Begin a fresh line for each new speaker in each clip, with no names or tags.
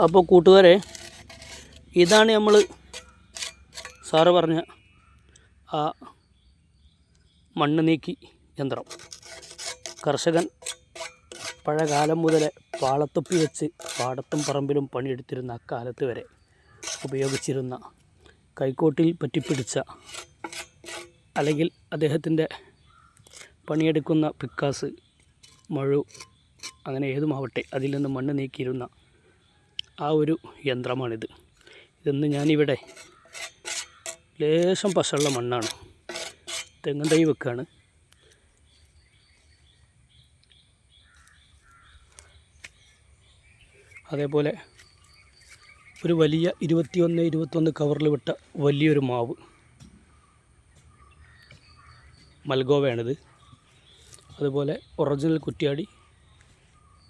അപ്പോൾ കൂട്ടുകാരെ, ഇതാണ് നമ്മൾ സാറ് പറഞ്ഞ ആ മണ്ണ് നീക്കി യന്ത്രം. കർഷകൻ പഴയകാലം മുതലേ പാളത്തൊപ്പി വെച്ച് പാടത്തും പറമ്പിലും പണിയെടുത്തിരുന്ന അക്കാലത്ത് വരെ ഉപയോഗിച്ചിരുന്ന, കൈക്കോട്ടിൽ പറ്റിപ്പിടിച്ച അല്ലെങ്കിൽ അദ്ദേഹത്തിൻ്റെ പണിയെടുക്കുന്ന പിക്കാസ്, മഴു, അങ്ങനെ ഏതുമാവട്ടെ അതിൽ നിന്ന് മണ്ണ് നീക്കിയിരുന്ന ആ ഒരു യന്ത്രമാണിത്. ഇതൊന്ന് ഞാനിവിടെ ലേശം പശയുള്ള മണ്ണാണ്, തെങ്ങൻ തൈ വെക്കുകയാണ്. അതേപോലെ ഒരു വലിയ 21 കവറിൽ വിട്ട വലിയൊരു മാവ്, മൽഗോവയാണിത്. അതുപോലെ ഒറിജിനൽ കുറ്റ്യാടി,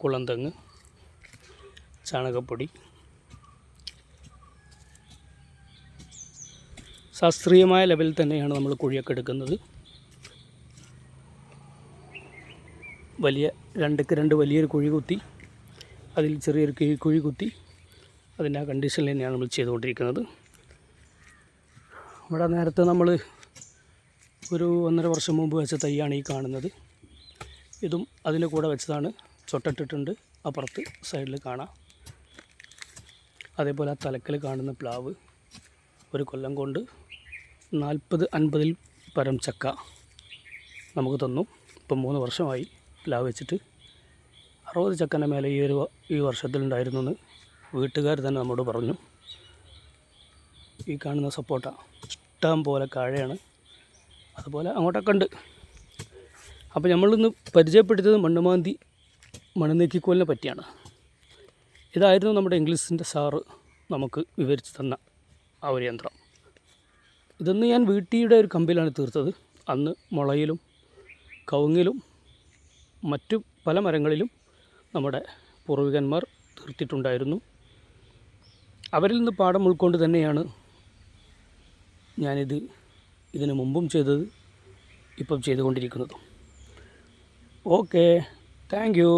കുളന്തെങ്ങ്, ചാണകപ്പൊടി. ശാസ്ത്രീയമായ ലെവലിൽ തന്നെയാണ് നമ്മൾ കുഴിയൊക്കെ എടുക്കുന്നത്. വലിയ 2x2 വലിയൊരു കുഴി കുത്തി, അതിൽ ചെറിയൊരു കുഴി കുത്തി, അതിൻ്റെ ആ കണ്ടീഷനിൽ തന്നെയാണ് നമ്മൾ ചെയ്തുകൊണ്ടിരിക്കുന്നത്. ഇവിടെ നേരത്തെ നമ്മൾ ഒരു 1.5 വർഷം മുമ്പ് വെച്ച തൈയാണ് ഈ കാണുന്നത്. ഇതും അതിൻ്റെ കൂടെ വെച്ചതാണ്. ചൊട്ടിട്ടിട്ടുണ്ട്, അപ്പുറത്ത് സൈഡിൽ കാണാം. അതേപോലെ ആ തലക്കൽ കാണുന്ന പ്ലാവ് ഒരു കൊല്ലം കൊണ്ട് 40-50 പരം ചക്ക നമുക്ക് തന്നു. ഇപ്പം 3 വർഷമായി പ്ലാവ് വെച്ചിട്ട്. 60 ചക്കൻ്റെ മേലെ ഈ വർഷത്തിലുണ്ടായിരുന്നു എന്ന് വീട്ടുകാർ തന്നെ നമ്മോട് പറഞ്ഞു. ഈ കാണുന്ന സപ്പോട്ട ഇഷ്ടം പോലെ കാഴയാണ്, അതുപോലെ അങ്ങോട്ടൊക്കെ ഉണ്ട്. അപ്പോൾ നമ്മളിന്ന് പരിചയപ്പെടുത്തിയത് മണ്ണ് നീക്കിക്കോലിനെ പറ്റിയാണ്. ഇതായിരുന്നു നമ്മുടെ ഇംഗ്ലീഷിൻ്റെ സാറ് നമുക്ക് വിവരിച്ച് തന്ന ആ ഒരു യന്ത്രം. ഇതൊന്ന് ഞാൻ വീട്ടിയുടെ ഒരു കമ്പിലാണ് തീർത്തത്. അന്ന് മുളയിലും കവുങ്ങിലും മറ്റു പല മരങ്ങളിലും നമ്മുടെ പൂർവികന്മാർ തീർത്തിട്ടുണ്ടായിരുന്നു. അവരിൽ നിന്ന് പാഠം ഉൾക്കൊണ്ട് തന്നെയാണ് ഇതിനു മുമ്പും ചെയ്തത്, ഇപ്പം ചെയ്തുകൊണ്ടിരിക്കുന്നതും. Okay, thank you.